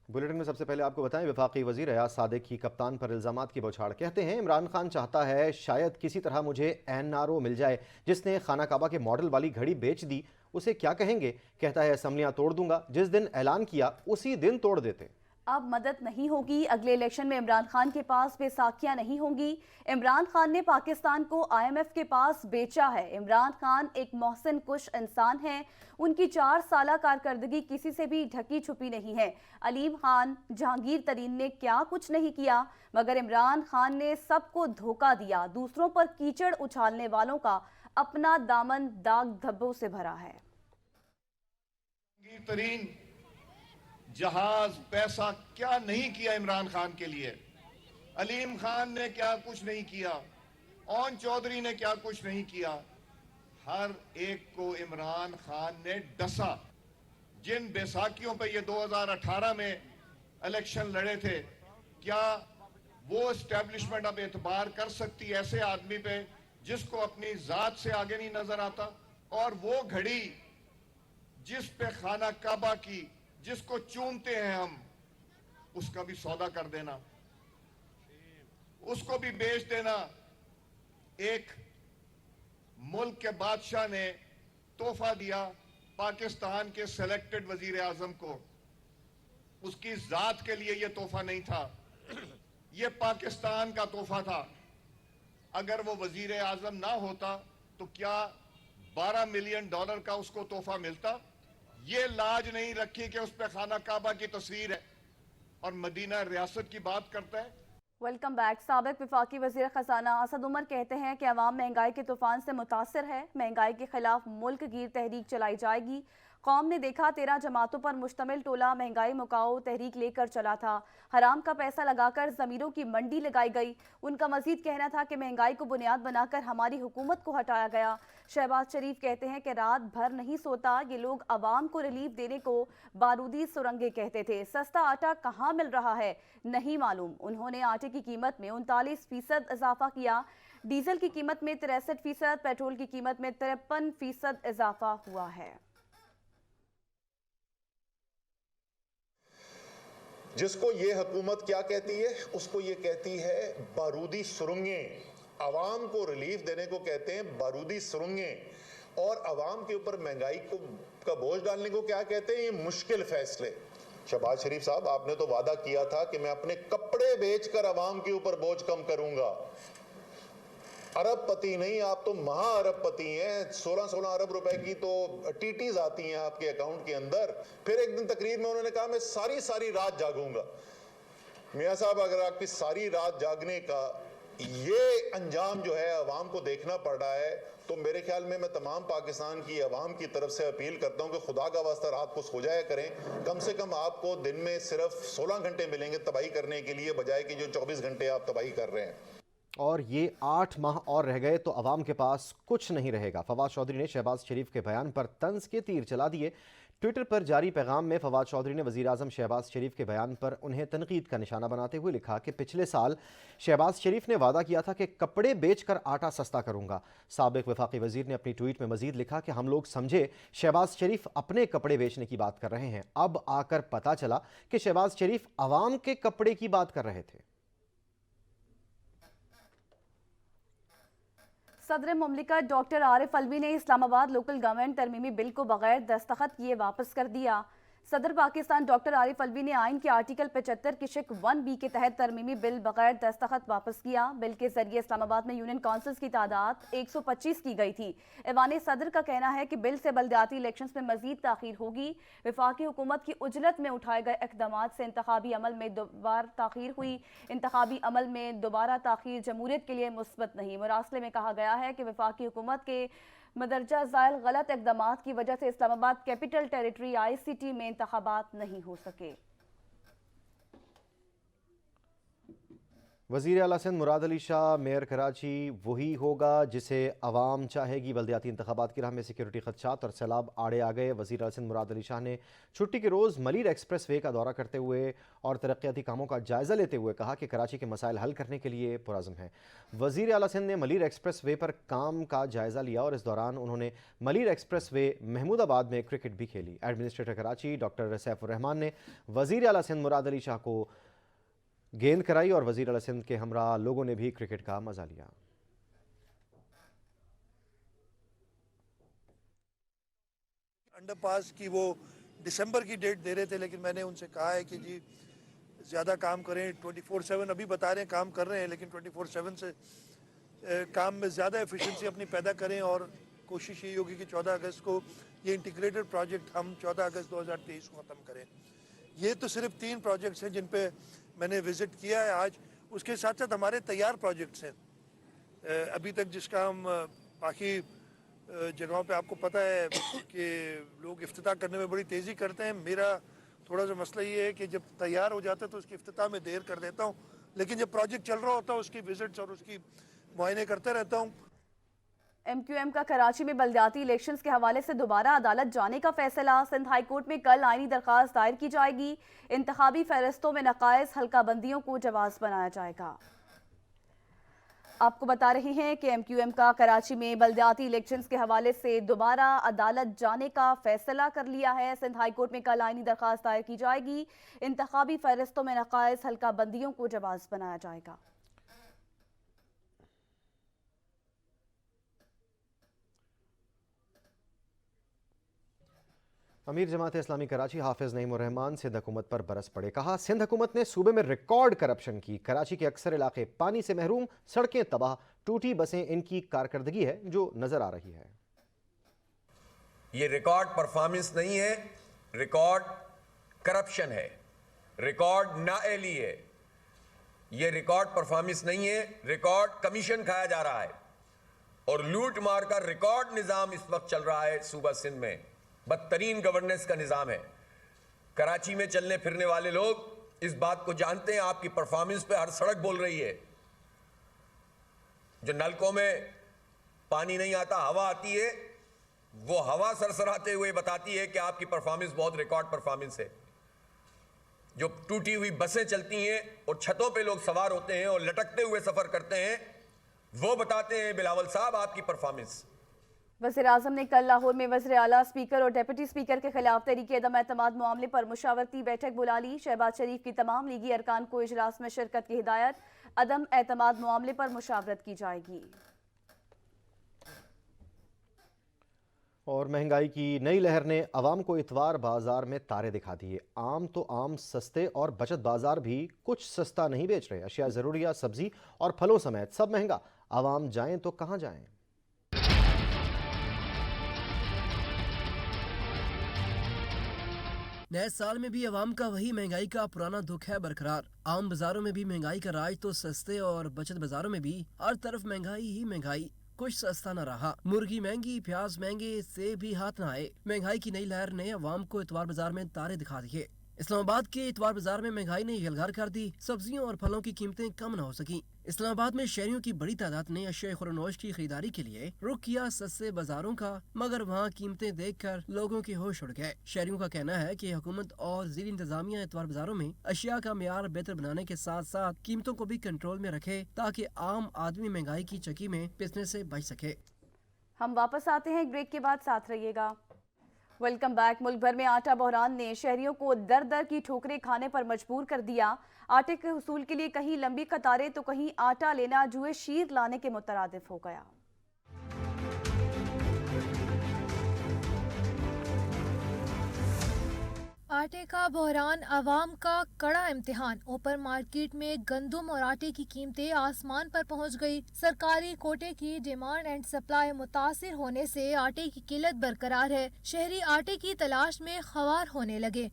Bulletin में सबसे पहले आपको बताएं, वफाकी वजीर एयाज सादिक की कप्तान पर इल्जामात की बौछार। कहते हैं इमरान खान चाहता है शायद किसी तरह मुझे एनआरओ मिल जाए जिसने खाना काबा के मॉडल वाली घड़ी बेच दी, उसे क्या कहेंगे। कहता है असम्बलियां तोड़ दूंगा, जिस दिन ऐलान किया उसी दिन तोड़ देते। अब मदद नहीं होगी, अगले इलेक्शन में इमरान खान के पास बेसाखियां नहीं होंगी। इमरान खान ने पाकिस्तान को आईएमएफ के पास बेचा है। इमरान खान एक मोहसिन कुश इंसान है। उनकी 4 साला कारकर्दगी किसी से भी ढकी छुपी नहीं है। अलीम खान, जहांगीर तरीन ने क्या कुछ नहीं किया, मगर इमरान खान ने सबको धोखा दिया। दूसरों पर कीचड़ उछालने वालों का अपना दामन दाग धब्बों से भरा है। जहाज पैसा क्या नहीं किया इमरान खान के लिए। अलीम खान ने क्या कुछ नहीं किया, ओन चौधरी ने क्या कुछ नहीं किया। हर एक को इमरान खान ने डसा। जिन बैसाखियों पे ये 2018 में इलेक्शन लड़े थे, क्या वो एस्टेब्लिशमेंट अब एतबार कर सकती ऐसे आदमी पे जिसको अपनी जात से आगे नहीं नजर आता। और वो घड़ी जिस पे खाना काबा की, जिसको चूमते हैं हम, उसका भी सौदा कर देना, उसको भी बेच देना। एक मुल्क के बादशाह ने तोहफा दिया पाकिस्तान के सिलेक्टेड वजीर आजम को। उसकी जात के लिए यह तोहफा नहीं था, यह पाकिस्तान का तोहफा था। अगर वो वजीर आजम ना होता तो क्या $12 मिलियन का उसको तोहफा मिलता? ये लाज नहीं रखी कि उस पे खाना काबा की तस्वीर है और मदीना रियासत की बात करता है। Welcome back. साबिक वफाकी वजीर खजाना असद उमर कहते हैं कि अवाम महंगाई के तूफान से मुतासर है। महंगाई के खिलाफ मुल्क गिर तहरीक चलाई जाएगी। कौम ने देखा 13 जमातों पर मुश्तमिल टोला महंगाई मुकाओ तहरीक लेकर चला था। हराम का पैसा लगाकर ज़मीरों की मंडी लगाई गई। उनका मजीद कहना था कि महंगाई को बुनियाद बनाकर हमारी हुकूमत को हटाया गया। शहबाज शरीफ कहते हैं कि रात भर नहीं सोता, ये लोग अवाम को रिलीफ देने को बारूदी सुरंगें कहते थे। सस्ता आटा कहाँ मिल रहा है नहीं मालूम। उन्होंने आटे की कीमत में 39% इजाफा किया। डीजल की कीमत में 63%, पेट्रोल की कीमत में 53% इजाफा हुआ है। जिसको ये हुकूमत क्या कहती है, उसको ये कहती है बारूदी सुरंगें। आवाम को रिलीफ देने को कहते हैं बारूदी सुरंगें, और आवाम के ऊपर महंगाई को का बोझ डालने को क्या कहते हैं, ये मुश्किल फैसले। शहबाज शरीफ साहब, आपने तो वादा किया था कि मैं अपने कपड़े बेचकर आवाम के ऊपर बोझ कम करूंगा। अरबपति नहीं, आप तो महा अरबपति हैं। 16-16 अरब रुपए की तो टीटीज आती हैं आपके अकाउंट के अंदर। फिर एक दिन तकरीर में उन्होंने कहा मैं सारी रात जागूंगा। मियां साहब, अगर आपकी सारी रात जागने का ये अंजाम जो है अवाम को देखना पड़ रहा है, तो मेरे ख्याल में मैं तमाम पाकिस्तान की अवाम की तरफ से अपील करता हूं कि खुदा का वास्ता रात को सो जाया करें। कम से कम आपको दिन में सिर्फ 16 घंटे मिलेंगे तबाही करने के लिए, बजाय कि जो 24 घंटे आप तबाही कर रहे हैं। और ये 8 माह और रह गए तो अवाम के पास कुछ नहीं रहेगा। फवाद चौधरी ने शहबाज शरीफ के बयान पर तंज के तीर चला दिए। ट्विटर पर जारी पैगाम में फवाद चौधरी ने वज़ीर आज़म शहबाज शरीफ के बयान पर उन्हें तनकीद का निशाना बनाते हुए लिखा कि पिछले साल शहबाज शरीफ ने वादा किया था कि कपड़े बेचकर आटा सस्ता करूंगा। साबिक वफाकी वज़ीर ने अपनी ट्वीट में मज़ीद लिखा कि हम लोग समझे शहबाज शरीफ अपने कपड़े बेचने की बात कर रहे हैं, अब आकर पता चला कि शहबाज शरीफ अवाम के कपड़े की बात कर रहे थे। सदर मुमलिकत डॉक्टर आरिफ अलवी ने इस्लामाबाद लोकल गवर्नमेंट तरमीमी बिल को बगैर दस्तखत किए वापस कर दिया। सदर पाकिस्तान डॉक्टर आरिफ अलवी ने आइन के आर्टिकल 75 की शिक 1B के तहत तरमीमी बिल बगैर दस्तखत वापस किया। बिल के जरिए इस्लामाबाद में यूनियन काउंसिल्स की तादाद 125 की गई थी। ऐवान सदर का कहना है कि बिल से बल्दियाती इलेक्शंस में मजीद ताखीर होगी। वफाकी हुकूमत की उजलत में उठाए गए इक़दामात से इंतखाबी अमल में दोबारा ताखीर हुई। इंतखाबी अमल में दोबारा ताखीर जमहूरियत के लिए मुस्बत नहीं। मुरासले में कहा गया है कि वफाकी हुकूमत के मदरजा ज़ायल गलत इक़दामात की वजह से इस्लामाबाद कैपिटल टेरिटरी ICT में इंतखाबात नहीं हो सके। वज़ीर आला सिंध मुराद अली शाह मेयर कराची वही होगा जिसे अवाम चाहेगी। बल्दियाती इंतखाबात की राह में सिक्योरिटी खदशात और सैलाब आड़े आ गए। वज़ीर आला सिंध मुराद अली शाह ने छुट्टी के रोज़ मलीर एक्सप्रेस वे का दौरा करते हुए और तरक्याती कामों का जायज़ा लेते हुए कहा कि कराची के मसाइल हल करने के लिए पुरज़्म है। वज़ीर आला सिंध ने मलीर एक्सप्रेस वे पर काम का जायज़ा लिया और इस दौरान उन्होंने मलीर एक्सप्रेस वे महमूदाबाद में क्रिकेट भी खेली। एडमिनिस्ट्रेटर कराची डॉक्टर सैफुर रहमान ने वज़ीर आला सिंध मुराद अली शाह को गेंद कराई और वज़ीर आला सिंध के हमरा लोगों ने भी क्रिकेट का मजा लिया। अंडरपास की वो दिसंबर की डेट दे रहे थे, लेकिन मैंने उनसे कहा है कि जी ज़्यादा काम करें, 24/7 अभी बता रहे हैं काम कर रहे हैं, लेकिन 24/7 से काम में ज़्यादा एफिशिएंसी अपनी पैदा करें और कोशिश यही होगी कि 14 अगस्त को ये इंटीग्रेटेड प्रोजेक्ट हम 14 अगस्त 2023 को ख़त्म करें। ये तो सिर्फ 3 प्रोजेक्ट्स हैं जिन पे मैंने विज़िट किया है आज। उसके साथ साथ हमारे तैयार प्रोजेक्ट्स हैं अभी तक, जिसका हम बाकी जगहों पे आपको पता है कि लोग इफ्तिताह करने में बड़ी तेज़ी करते हैं। मेरा थोड़ा सा मसला ये है कि जब तैयार हो जाता है तो उसकी इफ्तिताह में देर कर देता हूँ, लेकिन जब प्रोजेक्ट चल रहा होता है उसकी विजिट्स और उसकी मुआयने करते रहता हूँ। MQM का कराची में बल्दियाती इलेक्शंस के हवाले से दोबारा अदालत जाने का फैसला। सिंध हाई कोर्ट में कल आईनी दरख्वास्त दायर की जाएगी। इंतखाबी फहरिस्तों में नकाइस हल्का बंदियों को जवाब बनाया जाएगा। आपको बता रहे हैं कि MQM का कराची में बल्दियाती इलेक्शंस के हवाले से दोबारा अदालत जाने का फैसला कर लिया है। सिंध हाई कोर्ट में कल आईनी दरख्वास्त दायर की जाएगी। इंतखाबी फहरिस्तों में नकाइस हल्का बंदियों को जवाब बनाया जाएगा। अमीर जमात इस्लामी कराची हाफिज नईमुर रहमान सिंध हुकूमत पर बरस पड़े। कहा सिंध हुकूमत ने सूबे में रिकॉर्ड करप्शन की। कराची के अक्सर इलाके पानी से महरूम, सड़कें तबाह, टूटी बसें इनकी कारकर्दगी है जो नजर आ रही है। ये रिकॉर्ड परफॉर्मेंस नहीं है, रिकॉर्ड करप्शन है, रिकॉर्ड नाअहली है। ये रिकॉर्ड परफॉर्मेंस नहीं है, रिकॉर्ड कमीशन खाया जा रहा है और लूट मार का रिकॉर्ड निज़ाम इस वक्त चल रहा है सूबा सिंध में। बदतरीन गवर्नेंस का निज़ाम है। कराची में चलने फिरने वाले लोग इस बात को जानते हैं। आपकी परफॉर्मेंस पे हर सड़क बोल रही है। जो नलकों में पानी नहीं आता, हवा आती है, वो हवा सरसराते हुए बताती है कि आपकी परफॉर्मेंस बहुत रिकॉर्ड परफॉर्मेंस है। जो टूटी हुई बसें चलती हैं और छतों पे लोग सवार होते हैं और लटकते हुए सफर करते हैं, वो बताते हैं बिलावल साहब आपकी परफॉर्मेंस। वज़ीर आज़म ने कल लाहौर में वज़ीर आला, स्पीकर और डिप्टी स्पीकर के खिलाफ तहरीक अदम एतमाद मामले पर मुशावरती बैठक बुला ली। शहबाज शरीफ की तमाम लीगी अरकान को इजलास में शिरकत की हिदायत। अदम एतमाद मामले पर मुशावरत की जाएगी। और महंगाई की नई लहर ने अवाम को इतवार बाजार में तारे दिखा दिए। आम तो आम सस्ते और बचत बाजार भी कुछ सस्ता नहीं बेच रहे। अशिया ज़रूरिया, सब्जी और फलों समेत सब महंगा। अवाम जाएं तो कहाँ जाएं। नए साल में भी अवाम का वही महंगाई का पुराना दुख है बरकरार। आम बाजारों में भी महंगाई का राज तो सस्ते और बचत बाजारों में भी हर तरफ महंगाई ही महंगाई। कुछ सस्ता न रहा। मुर्गी महंगी, प्याज महंगे, सेब भी हाथ न आए। महंगाई की नई लहर ने अवाम को इतवार बाजार में तारे दिखा दिए। इस्लामाबाद के इतवार बाजार में महंगाई ने यलगार कर दी। सब्जियों और फलों की कीमतें कम न हो सकी। इस्लामाबाद में शहरियों की बड़ी तादाद ने अशिया खुरनोश की खरीदारी के लिए रुख किया सस्ते बाजारों का, मगर वहाँ कीमतें देखकर लोगों के होश उड़ गए। शहरियों का कहना है कि हुकूमत और ज़िली इंतजामिया इतवार बाजारों में अशिया का मेयार बेहतर बनाने के साथ साथ कीमतों को भी कंट्रोल में रखे ताकि आम आदमी महंगाई की चक्की में पिसने से बच सके। हम वापस आते हैं एक ब्रेक के बाद, साथ रहिएगा। Welcome back. मुल्क भर में आटा बहरान ने शहरियों को दर दर की ठोकरें खाने पर मजबूर कर दिया। आटे के हुसूल के लिए कहीं लंबी कतारें तो कहीं आटा लेना जुए शीर लाने के मुतरादिफ हो गया। आटे का बहरान अवाम का कड़ा इम्तिहान। ओपन मार्केट में गंदम और आटे की कीमतें आसमान पर पहुंच गई। सरकारी कोटे की डिमांड एंड सप्लाई मुतासिर होने से आटे की किल्लत बरकरार है। शहरी आटे की तलाश में ख्वार होने लगे।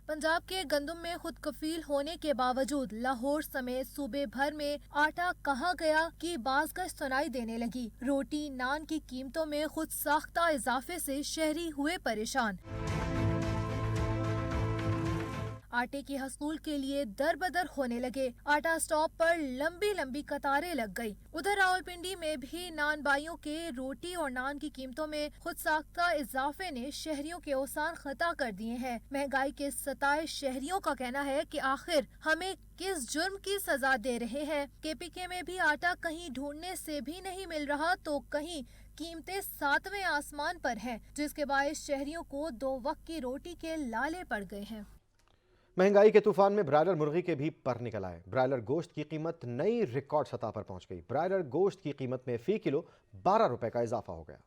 पंजाब के गंदम में खुद कफील होने के बावजूद लाहौर समेत सूबे भर में आटा कहाँ गया की बाज़गश्त सुनाई देने लगी। रोटी नान की कीमतों में खुद साख्ता इजाफे से शहरी हुए परेशान। आटे की हसूल के लिए दर बदर होने लगे। आटा स्टॉप पर लंबी लंबी कतारें लग गई। उधर रावलपिंडी में भी नान बाइयों के रोटी और नान की कीमतों में खुद साख्ता इजाफे ने शहरियों के औसान खता कर दिए हैं। महंगाई के सताए शहरियों का कहना है कि आखिर हमें किस जुर्म की सजा दे रहे हैं। केपीके में भी आटा कहीं ढूंढने से भी नहीं मिल रहा तो कहीं कीमतें 7वें आसमान पर हैं, जिसके बायस शहरियों को 2 वक्त की रोटी के लाले पड़ गए हैं। महंगाई के तूफान में ब्रायलर मुर्गी के भी पर निकल आए। ब्रायलर गोश्त की कीमत नई रिकॉर्ड सतह पर पहुंच गई। ब्रायलर गोश्त की कीमत में फी किलो 12 रुपए का इजाफा हो गया।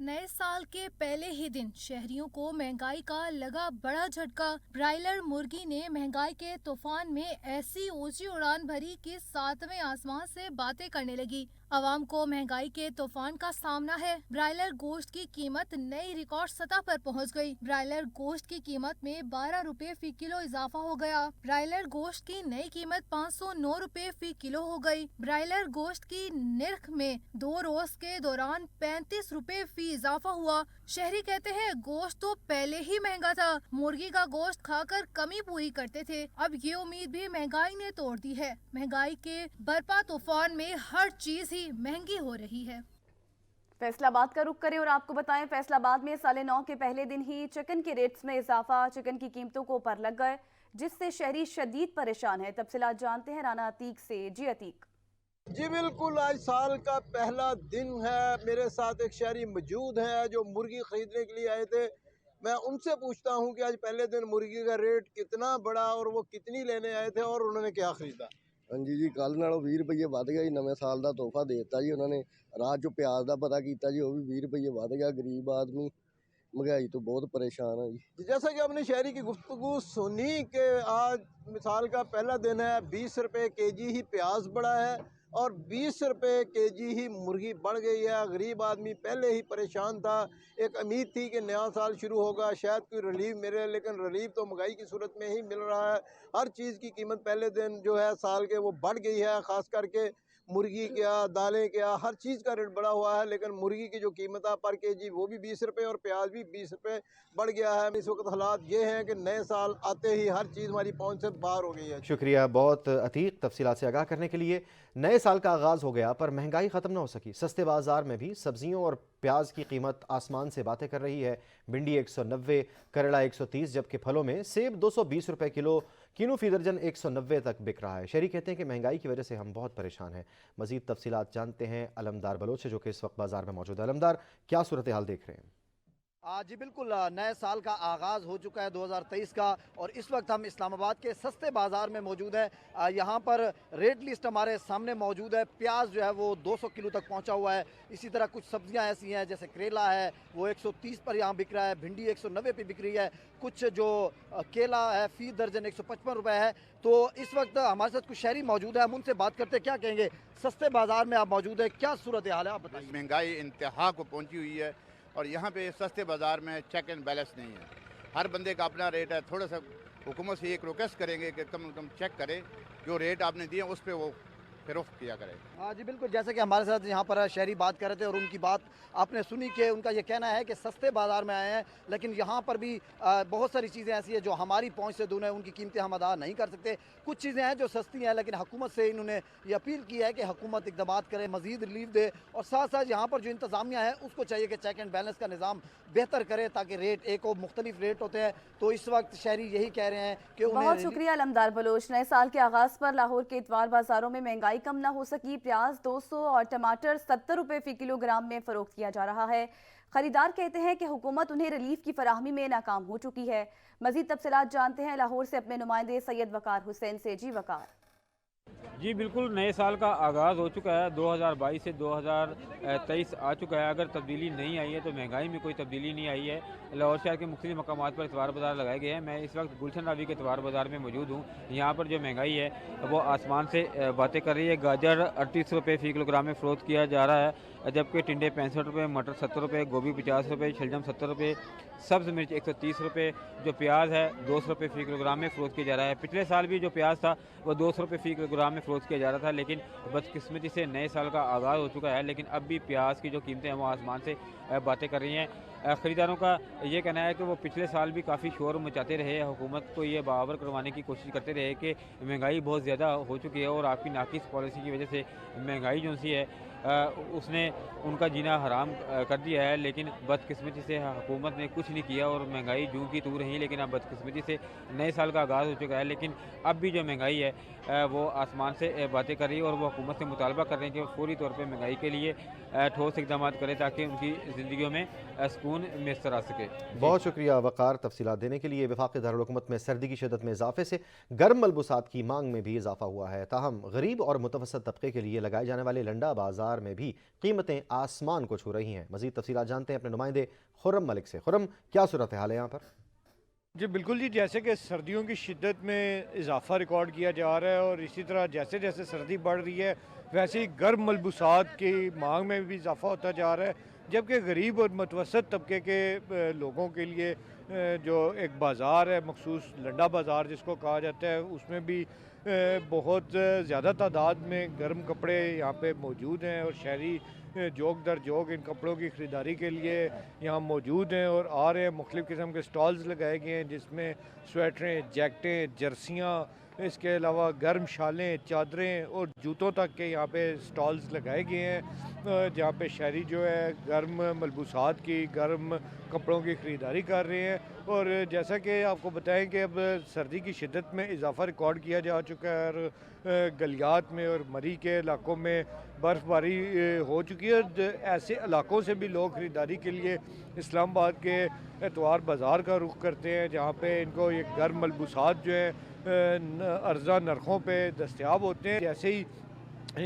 नए साल के पहले ही दिन शहरियों को महंगाई का लगा बड़ा झटका। ब्रायलर मुर्गी ने महंगाई के तूफान में ऐसी ऊंची उड़ान भरी कि 7वें आसमान से बातें करने लगी। आवाम को महंगाई के तूफान का सामना है। ब्रायलर गोश्त की कीमत नई रिकॉर्ड सतह पर पहुंच गई। ब्रायलर गोश्त की कीमत में 12 रुपए फी किलो इजाफा हो गया। ब्रायलर गोश्त की नई कीमत 509 रुपए फी किलो हो गई। ब्रायलर गोश्त की निर्ख में 2 रोज के दौरान 35 रुपए फी इजाफा हुआ। शहरी कहते हैं गोश्त तो पहले ही महंगा था, मुर्गी का गोश्त खाकर कमी पूरी करते थे, अब ये उम्मीद भी महंगाई ने तोड़ दी है। महंगाई के बरपा तूफान में हर चीज ही महंगी हो रही है। फैसलाबाद का रुख करें और आपको बताएं, फैसलाबाद में साले 9 के पहले दिन ही चिकन के रेट्स में इजाफा, चिकन की कीमतों को ऊपर लग गए, जिससे शहरी शदीद परेशान है। तफसीलात जानते हैं राना अतीक से। जी अतीक। जी बिल्कुल, आज साल का पहला दिन है। मेरे साथ एक शहरी मौजूद है जो मुर्गी खरीदने के लिए आए थे। मैं उनसे पूछता हूं कि आज पहले दिन मुर्गी का रेट कितना बढ़ा और वो कितनी लेने आए थे और उन्होंने क्या खरीदा। हाँ जी, कल नालों 20 रुपये वध गया जी। नवे साल का तोहफा देता जी उन्होंने। रात जो प्याज का पता किया जी, वो भी 20 रुपये वध गया। गरीब आदमी महंगाई तो बहुत परेशान है जी। जैसा कि आपने शहरी की गुफ्तगू सुनी कि आज साल का पहला दिन है, 20 रुपये केजी ही प्याज बढ़ा है और 20 रुपये केजी ही मुर्गी बढ़ गई है। गरीब आदमी पहले ही परेशान था। एक उम्मीद थी कि नया साल शुरू होगा, शायद कोई रिलीफ मिले, लेकिन रिलीफ तो महंगाई की सूरत में ही मिल रहा है। हर चीज़ की कीमत पहले दिन जो है साल के वो बढ़ गई है। ख़ास करके मुर्गी क्या, दालें क्या, हर चीज़ का रेट बढ़ा हुआ है। लेकिन मुर्गी की जो कीमत है पर केजी वो भी 20 रुपये और प्याज भी 20 रुपये बढ़ गया है। इस वक्त हालात ये हैं कि नए साल आते ही हर चीज़ हमारी पहुंच से बाहर हो गई है। शुक्रिया बहुत अतीक तफसीलात से आगाह करने के लिए। नए साल का आगाज़ हो गया पर महंगाई ख़त्म न हो सकी। सस्ते बाजार में भी सब्जियों और प्याज की कीमत आसमान से बातें कर रही है। भिंडी 190, करेला 130, जबकि फलों में सेब 220 रुपये किलो, कीनू फी दर्जन 190 तक बिक रहा है। शहरी कहते हैं कि महंगाई की वजह से हम बहुत परेशान हैं। मज़ीद तफसीलात जानते हैं अलमदार बलोच से, जो कि इस वक्त बाजार में मौजूद है। अलमदार, क्या सूरत हाल देख रहे हैं? जी बिल्कुल, नए साल का आगाज़ हो चुका है 2023 का और इस वक्त हम इस्लामाबाद के सस्ते बाज़ार में मौजूद हैं। यहाँ पर रेट लिस्ट हमारे सामने मौजूद है। प्याज जो है वो 200 किलो तक पहुँचा हुआ है। इसी तरह कुछ सब्जियाँ ऐसी हैं जैसे करेला है वो 130 पर यहाँ बिक रहा है, भिंडी 190 पे बिक रही है, कुछ जो केला है फ़ी दर्जन 155 रुपये है। तो इस वक्त हमारे साथ कुछ शहरी मौजूद है, हम उनसे बात करते हैं। क्या कहेंगे, सस्ते बाज़ार में आप मौजूद है, क्या सूरत हाल है आप बताइए। महंगाई इंतहा को पहुँची हुई है और यहाँ पे सस्ते बाज़ार में चेक एंड बैलेंस नहीं है। हर बंदे का अपना रेट है। थोड़ा सा हुकूमत से एक रिक्वेस्ट करेंगे कि कम से कम चेक करें, जो रेट आपने दिए उस पर वो फरोख्त किया करें। हाँ जी बिल्कुल, जैसे कि हमारे साथ यहाँ पर शहरी बात कर रहे थे और उनकी बात आपने सुनी कि उनका ये कहना है कि सस्ते बाज़ार में आए हैं लेकिन यहाँ पर भी बहुत सारी चीज़ें ऐसी हैं जो हमारी पहुँच से दूर है, उनकी कीमतें हम अदा नहीं कर सकते। कुछ चीज़ें हैं जो सस्ती हैं लेकिन हुकूमत से इन्होंने ये अपील की है कि हुकूमत इक़दाम करे, मज़ीद रिलीफ दे और साथ साथ यहाँ पर जो इंतज़ामिया है उसको चाहिए कि चेक एंड बैलेंस का निज़ाम बेहतर करे ताकि रेट एक और मुख्तलिफ रेट होते हैं। तो इस वक्त शहरी यही कह रहे हैं कि बहुत शुक्रिया अलमदार बलोच। नए साल के आगाज़ पर लाहौर के इतवार बाज़ारों में महंगाई कम ना हो सकी। प्याज 200 और टमाटर 70 रुपये फ़ी किलोग्राम में फ़रोख्त किया जा रहा है। खरीदार कहते हैं कि हुकूमत उन्हें रिलीफ की फराहमी में नाकाम हो चुकी है। मज़ीद तफसीलात जानते हैं लाहौर से अपने नुमाइंदे सैयद वकार हुसैन से। जी वकार। जी बिल्कुल, नए साल का आगाज़ हो चुका है। 2022 से 2023 आ चुका है। अगर तब्दीली नहीं आई है तो महंगाई में कोई तब्दीली नहीं आई है। लाहौर शहर के मुख्तलिफ मकामात पर इतवार बाज़ार लगाए गए हैं। मैं इस वक्त गुलशन रावी के इतवार बाज़ार में मौजूद हूँ। यहाँ पर जो महंगाई है वो आसमान से बातें कर रही है। गाजर 38 रुपये फ़ी किलोग्राम में फ़रोख्त किया जा रहा है, जबकि टिंडे 65 रुपये, मटर 70 रुपये, गोभी 50 रुपये, शलजम 70 रुपये, सब्ज़ मिर्च 130 रुपये, जो प्याज है 200 रुपये फ़ी किलोग्राम में फ़रोख्त किया जा रहा है। पिछले साल भी जो प्याज था वो 200 रुपये फ़ी किलोग्राम में फरोख्त किया जा रहा था, लेकिन बदकिस्मती से नए साल का आगाज़ हो चुका है, लेकिन अब भी प्याज की जो कीमतें हैं वो आसमान से बातें कर रही हैं। ख़रीदारों का ये कहना है कि वो पिछले साल भी काफ़ी शोर मचाते रहे, हुकूमत को ये बावर करवाने की कोशिश करते रहे कि महंगाई बहुत ज़्यादा हो चुकी है और आपकी नाकिस पॉलिसी की वजह से महंगाई जो सी है उसने उनका जीना हराम कर दिया है, लेकिन बदकिस्मती से हुकूमत ने कुछ नहीं किया और महंगाई जूं की तू रही। लेकिन अब बदकिस्मती से नए साल का आगाज़ हो चुका है, लेकिन अब भी जो महंगाई है वो आसमान से बातें कर रही है और वो हुकूमत से मुतालबा कर रहे हैं कि वो फौरी तौर पर महंगाई के लिए ठोस इक़दाम करें ताकि उनकी ज़िंदगियों में सुकून मैसर आ सके। बहुत शुक्रिया वक़ार तफसीलात देने के लिए। वफाक़ी दारुल-हुकूमत में सर्दी की शिद्दत में इजाफे से गर्म मलबूसात की मांग में भी इजाफा हुआ है। ताहम गरीब और मुतवस्सित तबके के लिए लगाए जाने वाले लंडा बाजार में भी कीमतें आसमान को छू रही हैं। मज़ीद तफसीलात जानते हैं अपने नुमाइंदे खुर्रम मलिक से। खुर्रम, क्या सूरत हाल है यहाँ पर? जी बिल्कुल जी, जैसे कि सर्दियों की शिद्दत में इजाफा रिकॉर्ड किया जा रहा है और इसी तरह जैसे जैसे सर्दी बढ़ रही है वैसे ही गर्म मलबूसात की मांग में भी इजाफा होता जा रहा है, जबकि गरीब और मुतवस्सित तबके के लोगों के लिए जो एक बाज़ार है मखसूस लंडा बाज़ार जिसको कहा जाता है, उसमें भी बहुत ज़्यादा तादाद में गर्म कपड़े यहाँ पे मौजूद हैं और शहरी जोक दर जोक इन कपड़ों की ख़रीदारी के लिए यहाँ मौजूद हैं और आ रहे हैं। मुख्तलिफ़ किस्म के स्टॉल्स लगाए गए हैं जिसमें स्वेटरें, जैकेटें, जर्सियाँ, इसके अलावा गर्म शालें, चादरें और जूतों तक के यहाँ पे स्टॉल्स लगाए गए हैं, जहाँ पे शहरी जो है गर्म मलबूसात की, गर्म कपड़ों की ख़रीदारी कर रहे हैं। और जैसा कि आपको बताएं कि अब सर्दी की शिद्दत में इजाफा रिकॉर्ड किया जा चुका है और गलियात में और मरी के इलाकों में बर्फ़बारी हो चुकी है और ऐसे इलाकों से भी लोग ख़रीदारी के लिए इस्लामाबाद के एतवार बाज़ार का रुख करते हैं, जहाँ पे इनको ये गर्म मलबूसात जो है अर्ज़ा नरखों पे दस्तयाब होते हैं। जैसे ही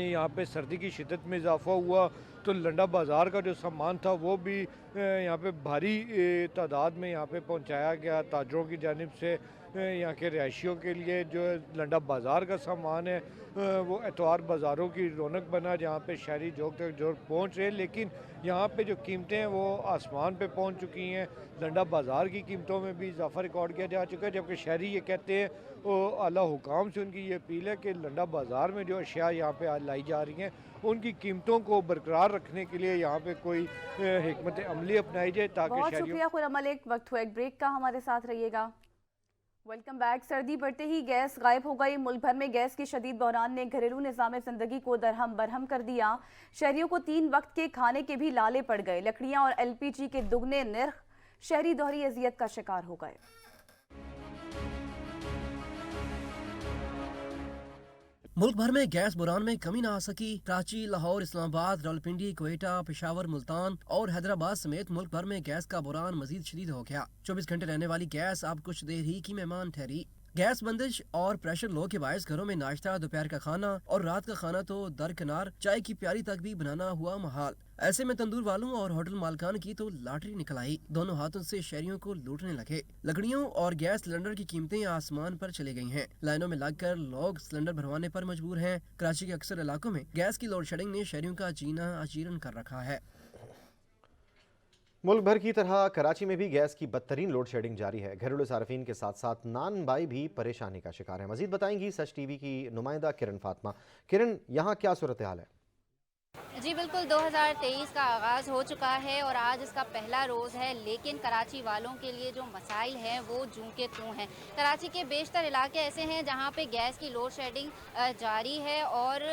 यहाँ पे सर्दी की शिद्दत में इजाफा हुआ तो लंडा बाज़ार का जो सामान था वो भी यहाँ पे भारी तादाद में यहाँ पे पहुँचाया गया ताजरों की जानिब से। यहाँ के रिहायशियों के लिए जो लंडा बाज़ार का सामान है वो एतवार बाज़ारों की रौनक बना, जहाँ पे शहरी जोक तक जो पहुँच रहे हैं, लेकिन यहाँ पे जो कीमतें हैं वो आसमान पे पहुँच चुकी हैं। लंडा बाज़ार की कीमतों में भी इजाफा रिकॉर्ड किया जा चुका है, जबकि शहरी ये कहते हैं वो आला हुकाम से उनकी ये अपील है कि लंडा बाज़ार में जो अशिया यहाँ पे लाई जा रही हैं उनकी कीमतों को बरकरार रखने के लिए यहाँ पे कोई हिकमत अमली अपनाई जाए ताकि बहुत शुक्रिया खुर्रम मलिक। वक्त हुआ एक ब्रेक का, हमारे साथ रहिएगा। Welcome back. सर्दी बढ़ते ही गैस गायब हो गई। मुल्क भर में गैस की शदीद बहरान ने घरेलू निज़ाम ज़िंदगी को दरहम बरहम कर दिया। शहरियों को 3 वक्त के खाने के भी लाले पड़ गए। लकड़ियाँ और LPG के दुगने निर्ख, शहरी दोहरी अजियत का शिकार हो गए। मुल्क भर में गैस बुरान में कमी न आ सकी। कराची, लाहौर, इस्लामाबाद, रावलपिंडी, क्वेटा, पेशावर, मुल्तान और हैदराबाद समेत मुल्क भर में गैस का बुरान मजीद शदीद हो गया। 24 घंटे रहने वाली गैस अब कुछ देर ही की मेहमान ठहरी। गैस बंदिश और प्रेशर लो के बायस घरों में नाश्ता, दोपहर का खाना और रात का खाना तो दरकिनार, चाय की प्याली तक भी बनाना हुआ महाल। ऐसे में तंदूर वालों और होटल मालकान की तो लॉटरी निकल आई। दोनों हाथों से शहरियों को लूटने लगे। लकड़ियों और गैस सिलेंडर की कीमतें आसमान पर चली गई हैं। लाइनों में लगकर लोग सिलेंडर भरवाने पर मजबूर हैं। कराची के अक्सर इलाकों में गैस की लोड शेडिंग ने शहरियों का जीना अजीरन कर रखा है। मुल्क भर की तरह कराची में भी गैस की बदतरीन लोड शेडिंग जारी है। घरेलू सार्फिन के साथ साथ नान बाई भी परेशानी का शिकार है। मजीद बताएंगी सच टीवी की नुमाइंदा किरण फातिमा। किरण, यहाँ क्या सूरत हाल है? जी बिल्कुल, 2023 का आगाज़ हो चुका है और आज इसका पहला रोज़ है, लेकिन कराची वालों के लिए जो मसाइल हैं वो जूं के त्यों हैं। कराची के बेशतर इलाके ऐसे हैं जहां पे गैस की लोड शेडिंग जारी है और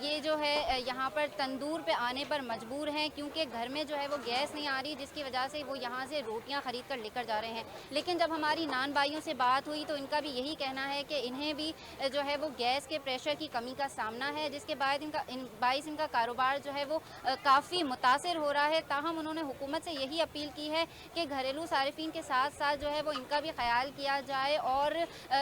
ये जो है यहाँ पर तंदूर पे आने पर मजबूर हैं क्योंकि घर में जो है वो गैस नहीं आ रही, जिसकी वजह से वो यहाँ से रोटियाँ ख़रीद कर लेकर जा रहे हैं। लेकिन जब हमारी नान भाइयों से बात हुई तो इनका भी यही कहना है कि इन्हें भी जो है वो गैस के प्रेशर की कमी का सामना है, जिसके बाद इनका कारोबार जो है वो काफ़ी मुतासिर हो रहा है। ताहम उन्होंने हुकूमत से यही अपील की है कि घरेलू सारिफिन के साथ साथ जो है वो इनका भी ख्याल किया जाए और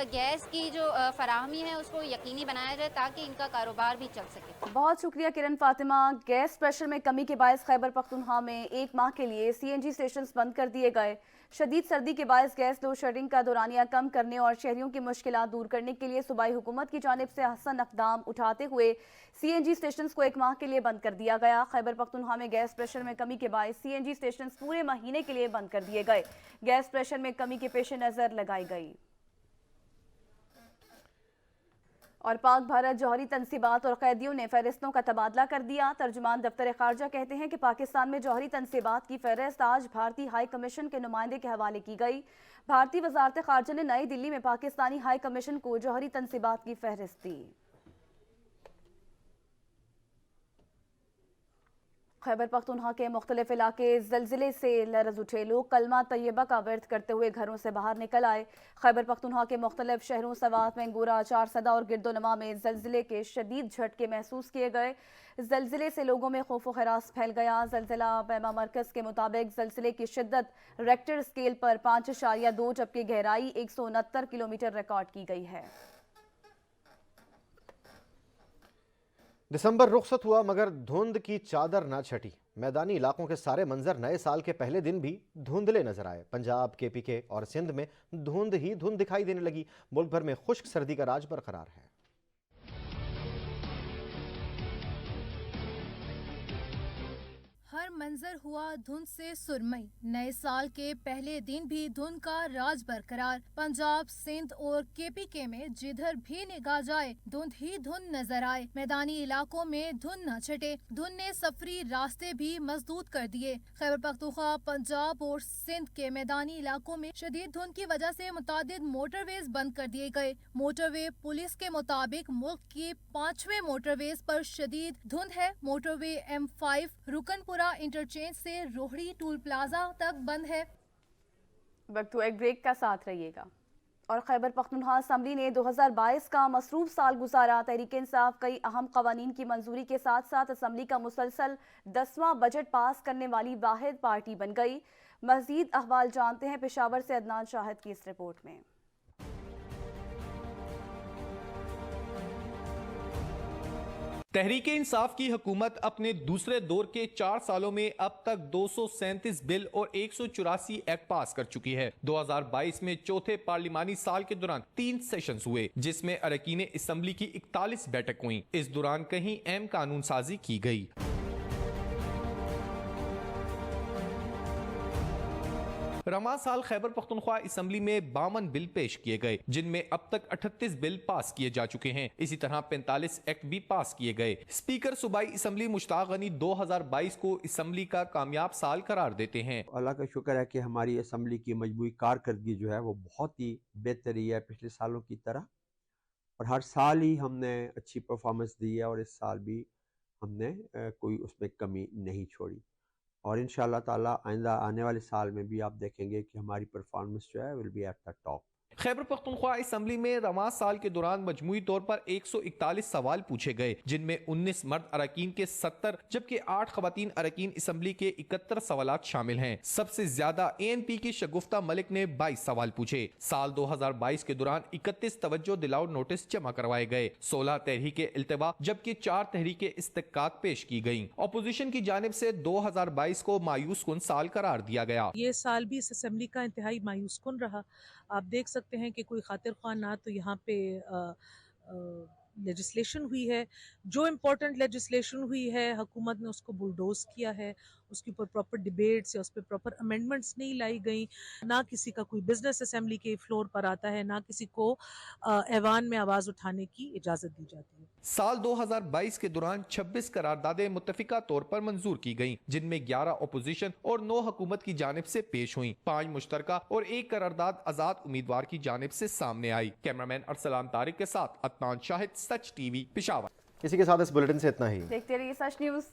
गैस की जो फराहमी है उसको यकीनी बनाया जाए ताकि इनका कारोबार भी चल सके। बहुत शुक्रिया किरण फातिमा। गैस प्रेशर में कमी के बायस खैबर पख्तूनख्वा में 1 माह के लिए CNG स्टेशन बंद कर दिए गए। शदीद सर्दी के बायस गैस लोड शेडिंग का दौरानिया कम करने और शहरियों की मुश्किलात दूर करने के लिए सूबाई हुकूमत की जानिब से हसन इक़दाम उठाते हुए CNG स्टेशन को 1 माह के लिए बंद कर दिया गया। खैबर पख्तूनख्वा में गैस प्रेशर में कमी के बायस CNG स्टेशन पूरे महीने के लिए बंद कर दिए गए। गैस प्रेशर में कमी के पेश नज़र लगाई गई। और पाक भारत जौहरी तनसीबात और कैदियों ने फहरिस्तों का तबादला कर दिया। तर्जुमान दफ्तर खारजा कहते हैं कि पाकिस्तान में जौहरी तनसीबात की फहरिस्त आज भारतीय हाई कमीशन के नुमाइंदे के हवाले की गई। भारतीय वजारत खारजा ने नई दिल्ली में पाकिस्तानी हाई कमीशन को जौहरी तनसीबात की फहरिस्त दी। खैबर पख्तूनख्वा के मुख्तलिफ इलाके ज़लज़ले से लरज़ उठे। लोग कलमा तैयबा का वर्द करते हुए घरों से बाहर निकल आए। खैबर पख्तूनख्वा के मुख्तलिफ शहरों सवात, मैंगोरा, चारसदा और गिरदोनमा में ज़लज़ले के शदीद झटके महसूस किए गए। ज़लज़ले से लोगों में खौफ व हरास फैल गया। ज़लज़ला पैमा मरकज़ के मुताबिक ज़लज़ले की शिद्दत रेक्टर स्केल पर 5.2 जबकि गहराई 169 किलोमीटर रिकॉर्ड की गई है। दिसंबर रुखसत हुआ मगर धुंध की चादर ना छटी। मैदानी इलाकों के सारे मंजर नए साल के पहले दिन भी धुंधले नजर आए। पंजाब, KPK और सिंध में धुंध ही धुंध दिखाई देने लगी। मुल्क भर में खुश्क सर्दी का राज बरकरार है। हर मंजर हुआ धुंध से सुरमई। नए साल के पहले दिन भी धुंध का राज बरकरार। पंजाब, सिंध और KPK में जिधर भी निगाह जाए धुंध ही धुंध नजर आए। मैदानी इलाकों में धुंध न छटे। धुंध ने सफरी रास्ते भी मजदूद कर दिए। खैबर पख्तूनख्वा, पंजाब और सिंध के मैदानी इलाकों में शदीद धुंध की वजह से मुतादिद मोटरवेज बंद कर दिए गए। मोटरवे पुलिस के मुताबिक मुल्क की 5वें मोटरवेज पर शदीद धुंध है। मोटरवे M5 रुकनपुरा इंटरचेंज से रोहड़ी टूल प्लाजा तक बंद है। वक्त एक ब्रेक का साथ रहिएगा। और खैबर पख्तूनख्वा असम्बली ने 2022 का मसरूफ साल गुजारा। तहरीक इंसाफ कई अहम कवानीन की मंजूरी के साथ साथ असम्बली का मुसलसल 10वां बजट पास करने वाली वाहिद पार्टी बन गई। मजीद अहवाल जानते हैं पेशावर से अदनान शाहिद की इस रिपोर्ट में। तहरीक इंसाफ की हुकूमत अपने दूसरे दौर के 4 सालों में अब तक 237 बिल और 184 एक्ट पास कर चुकी है। 2022 में चौथे पार्लिमानी साल के दौरान 3 सेशंस हुए, जिसमें अरकीन असम्बली की 41 बैठक हुई। इस दौरान कहीं अहम कानून साजी की गई। रवां साल खैबर पख्तूनख्वा असम्बली में 52 बिल पेश किए गए, जिनमें अब तक 38 बिल पास किए जा चुके हैं। इसी तरह 45 एक्ट भी पास किए गए। स्पीकर सूबाई असम्बली मुश्ताक गनी 2022 को असम्बली का कामयाब साल करार देते हैं। अल्लाह का शुक्र है कि हमारी असम्बली की मजबूरी कारकर्दगी जो है वो बहुत ही बेहतर रही है पिछले सालों की तरह, और हर साल ही हमने अच्छी परफॉर्मेंस दी है और इस साल भी हमने कोई उसमें कमी नहीं छोड़ी। और इंशाअल्लाह ताला आइंदा आने वाले साल में भी आप देखेंगे कि हमारी परफॉर्मेंस जो है will be at the top. Khyber Pakhtunkhwa assembly में रवां साल के दौरान मजमूई तौर पर 141 सवाल पूछे गए, जिनमें 19 मर्द अरकीन के 70 जबकि 8 खवातीन अरकीन असम्बली के 71 सवालात शामिल हैं। सबसे ज्यादा ANP की शगुफ्ता मलिक ने 22 सवाल पूछे। साल 2022 के दौरान 31 तवज्जो दिलाओ नोटिस जमा करवाए गए, 16 तहरीक इल्तिवा जबकि 4 तहरीक इस्तिकाक पेश की गयी। अपोजिशन की जानिब से 2022 को मायूस कुन साल करार दिया गया। ये साल भी इस असम्बली का इंतहाई मायूस कुन रहा। आप देख सकते हैं कि कोई खातिर ख्वाह ना तो यहाँ पे लेजिस्लेशन हुई है। जो इम्पोर्टेंट लेजिस्लेशन हुई है हुकूमत ने उसको बुलडोज किया है, उसके ऊपर प्रॉपर डिबेट्स या उस पर प्रॉपर अमेंडमेंट्स नहीं लाई गई। ना किसी का कोई बिजनेस असेंबली के फ्लोर पर आता है, ना किसी को ऐवान में आवाज़ उठाने की इजाज़त दी जाती है। साल 2022 के दौरान 26 करारदादें मुत्तफिका तौर पर मंजूर की गईं, जिनमें 11 अपोजिशन और 9 हुकूमत की जानिब से पेश हुई। 5 मुश्तरका और 1 करारदाद आजाद उम्मीदवार की जानिब से सामने आई। कैमरामैन अरसलान तारिक के साथ अदनान शाहिद, सच TV, पेशावर। इसी के साथ इस बुलेटिन से इतना ही। देखते रहिए सच न्यूज़।